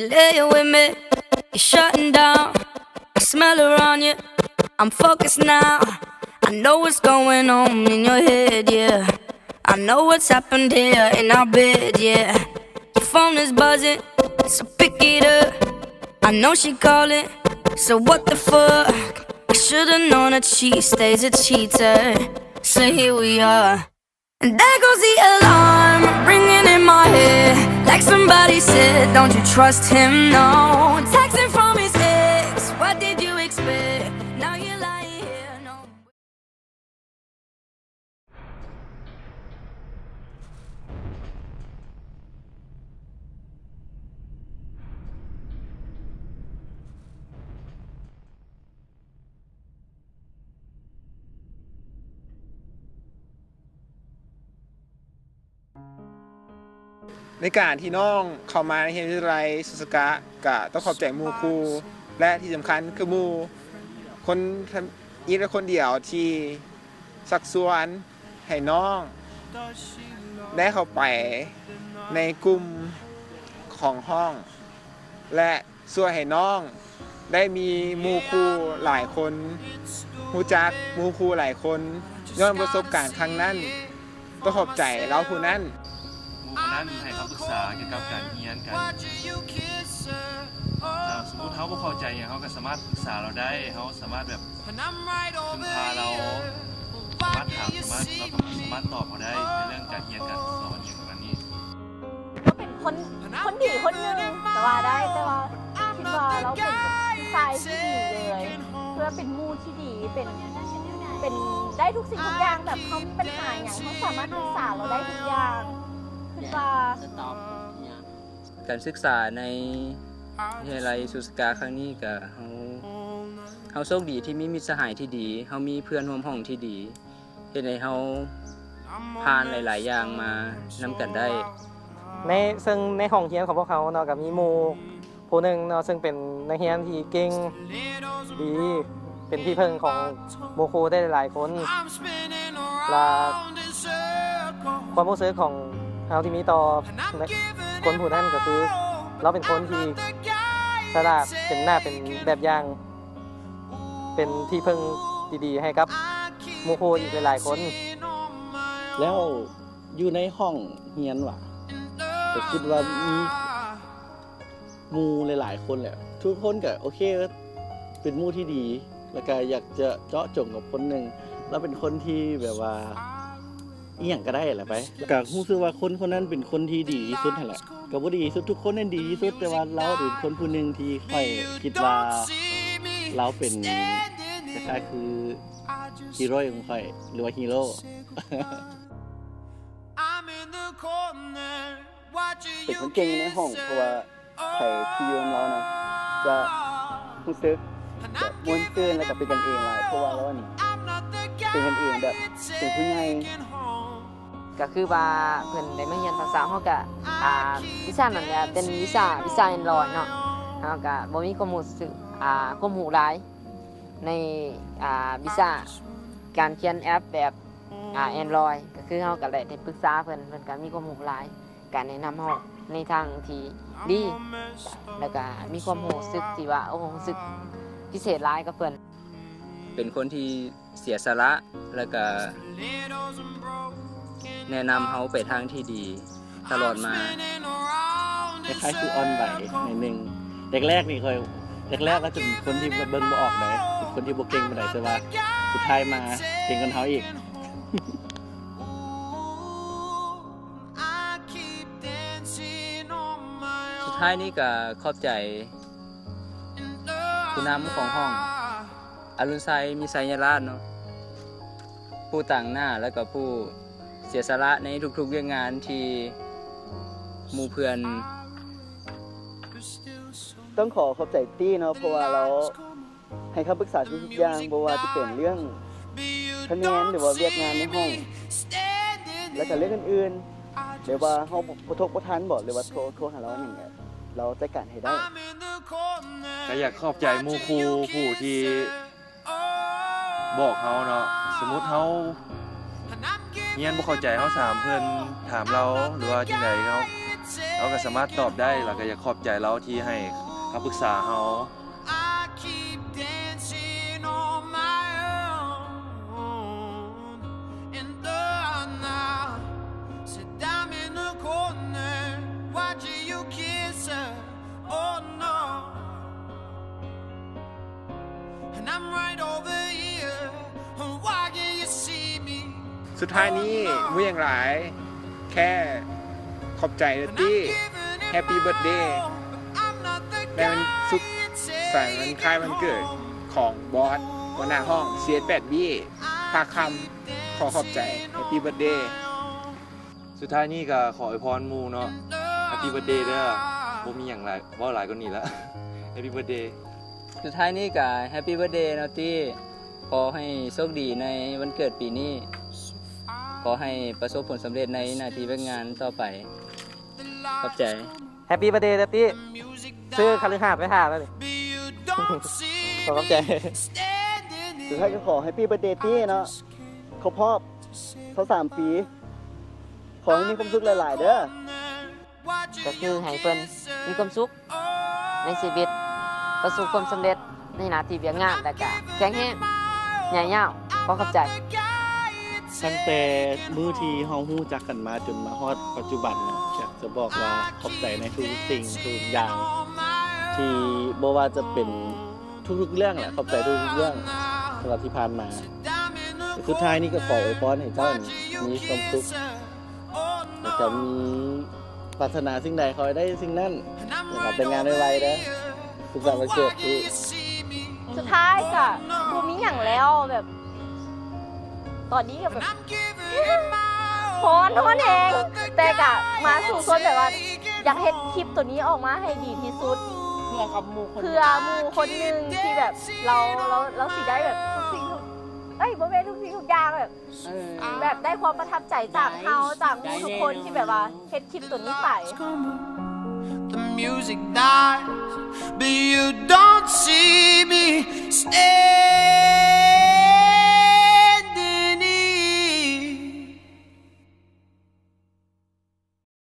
lay you with me, you're shutting down. I smell around you, I'm focused now. I know what's going on in your head, yeah. I know what's happened here in our bed, yeah. Your phone is buzzing, so pick it up. I know she calling, so what the fuck? I should've known that she stays a cheater. So here we are. And there goes the alarm, ringing in my head. Like somebody said, don't you trust him, no. Texting from his ex, what did you expect? Now you're lying here, no. ในการที่น้องเข้ามาในวิทยาลัยสุสกะกะต้องขอบใจหมู่ครูและที่สำคัญคือหมู่คนอีกคนเดียวที่สักส่วนให้น้องได้เข้าไปในกลุ่มของห้องและช่วยให้น้องได้มีหมู่ครูหลายคนรู้จักหมู่ครูหลายคนย้อนประสบการณ์ครั้งนั้นต้องขอบใจเราผู้นั้นให้คำปรึกษาเกี่ยวกับการเรียนกันสมมติเขาเข้าใจอย่างเขาก็สามารถปรึกษาเราได้เขาสามารถแบบพึ่งพาเราสามารถถามเราก็สามารถตอบเขาได้ในเรื่องการเรียนการสอนอย่างแบบนี้ก็เป็นคนดีคนหนึ่งแต่ว่าคิดว่าเราเป็นชายที่ดีเลยเพื่อเป็นมู่ที่ดีเป็นได้ทุกสิ่งทุกอย่างแบบเขามีปัญหาอย่างเขาสามารถปรึกษาเราได้ทุกอย่างการศึกษาในวิทยาลัยสุสกาครั้งนี้ก็เขาโชคดีที่มีมิตรสหายที่ดีเขามีเพื่อนร่วมห้องที่ดีเฮ็ดให้เขาผ่านหลายๆอย่างมานำกันได้ซึ่งในห้องเรียนของพวกเขาเนาะก็มีหมู่ผู้หนึ่งเนาะซึ่งเป็นนักเรียนที่เก่งดีเป็นที่พึ่งของหมู่ครูได้หลายคนและความรู้สึกของเราที่มีต่อคนผู้นั้นก็คือเราเป็นคนที่ฉลาดเป็นหน้าเป็นแบบอย่างเป็นที่พึ่งดีๆให้กับหมู่ครูอีกหลายๆคนแล้วอยู่ในห้องเรียนว่ะก็คิดว่ามีหมู่หลายๆคนแหละทุกคนก็โอเคเป็นหมู่ที่ดีแล้วก็อยากจะเจาะจงกับคนหนึ่งแล้วเป็นคนที่แบบว่าอีหยังก็ได้แหละไปก็รู้สึกว่าคนคนนั้นเป็นคนที่ดีที่สุดนั่นแหละก็บ่ดีที่สุดทุกคนนั้นดีที่สุดแต่ว่าเราเป็นคนผู้หนึ่งที่ค่อยคิดว่าเราเป็นคล้ายๆคือฮีโร่ของค่อยหรือว่าฮีโร่เป็นคนเก่งในห้องเพราะว่าใครที่อยู่กับเรานะจะรู้สึกแบบม่วนซื่นแล้วก็เป็นกันเองหลายเพราะว่าเรานี่เป็นกันเองแบบเป็นผู้ใหญ่ก็คือว่าเพิ่นได้มาเรียนภาษาเฮาก็วิชานั้นก็เป็นวิชาAndroid เนาะเฮาก็บ่มีความรู้สึกความรู้หลายในวิชาการเขียนแอปแบบAndroid ก็คือเฮาก็ได้ปรึกษาเพิ่นก็มีความรู้หลายการแนะนำเฮาในทางที่ดีแล้วก็มีความรู้สึกที่ว่ารู้สึกพิเศษหลายกับเพิ่นเป็นคนที่เสียสละแล้วก็แนะนำเขาไปทางที่ดีตลอดมาคล้ายๆคืออ่อนไหวในหนึ่งแรกๆนี่เคยแรกๆก็จะเป็นคนที่เบิ่งบ่ออกได้เป็นคนที่บ่เก่งปานใดแต่ว่าสุดท้ายมาเก่งกันเขาอีกสุดท้ายนี้ก็ขอบใจผู้นำของห้องอรุณไซมีไซยราชเนาะผู้ต่างหน้าแล้วก็ผู้เสียสละในทุกๆเรื่องงานที่หมู่เพื่อนต้องขอบใจตี้เนาะเพราะว่าเราให้คำปรึกษาทุกอย่างบ่ว่าจะเป็นเรื่องคะแนนหรือว่าเวียกงานในห้องแล้วก็เรื่องอื่นๆหรือว่าเฮาบ่ทบบ่ทันบ่หรือว่าโทรหาเราอย่างเงี้ยเราจัดการให้ได้ก็อยากขอบใจหมู่ครูผู้ที่บอกเขาเนาะสมมุติเขาเรียนบ่เข้าใจเขาถามเพิ่นถามเราหรือว่าจังได๋เขา เราก็สามารถตอบได้แล้วก็อยากขอบใจเราที่ให้คำปรึกษาเฮา I keep dancing on my own in the night. Sit down in the corner, watching you kiss her. Oh no, and I'm right over here. Why can't you see me? สุดท้ายนี้มูอย่างไรแค่ขอบใจเดอร์ตี้ Happy Birthday ในวันสุขสันต์วันคล้ายวันเกิดของบอสหัวหน้าห้อง CS8B ภาคคำขอขอบใจ Happy Birthday สุดท้ายนี้ก็ขออวยพรหมู่เนาะ Happy Birthday เด้อบ่มีหยังหลายเว้าหลายกว่านี้ละ Happy Birthday สุดท้ายนี้ก็แฮปปี้เบิร์ธเดย์เนาะตี้ขอให้โชคดีในวันเกิดปีนี้ ขอให้ประสบผลสำเร็จในหน้าที่การงานต่อไป ขอบใจ แฮปปี้เบิร์ธเดย์เดตตี้ซื้อคาลิฮาดไปหาแล้วนี่ ขอขอบใจ สุดท้ายก็ขอให้พี่เบอร์เดย์ตี้เนาะครบรอบเขา3 ปี ขอให้มีความสุขหลาย ๆ เด้อ ก็คือให้เพิ่นมีความสุขในชีวิตประสบความสำเร็จในหน้าที่การงานแล้วก็แข็งแรงใหญ่ยาวขอขอบใจ ตั้งแต่มื้อที่เฮาฮู้จักกันมาจนมาฮอดปัจจุบันเนี่ยอยากจะบอกว่าขอบใจในทุกสิ่งทุกอย่าง ที่บ่ว่าจะเป็นทุกๆเรื่องแหละขอบใจทุกๆเรื่องสำหรับที่ผ่านมาแต่สุดท้ายนี้ก็ขออวยพรให้เจ้ามีความสุขแล้วก็มีปรารถนาสิ่งใดขอให้ได้สิ่งนั้นนะครับแต่งงานไวๆนะสุขสันต์วันเกิดที่ สุดท้ายก็บูมีอย่างแล้วแบบ ตอนนี้ก็แบบพอนเอง แต่ก็มาสู่คนแบบว่าอยากเฮ็ดคลิปตัวนี้ออกมาให้ดีที่สุดเพื่อหมู่คนหนึงที่แบบเราสิได้แบบทุกสิ่งทุกบ่แม่นทุกสิ่งทุกอย่างแบบได้ความประทับใจจากเฮาจากหมู่ทุกคนที่แบบว่าเฮ็ดคลิปตัวนี้ไป The music dies, but you don't see me stay.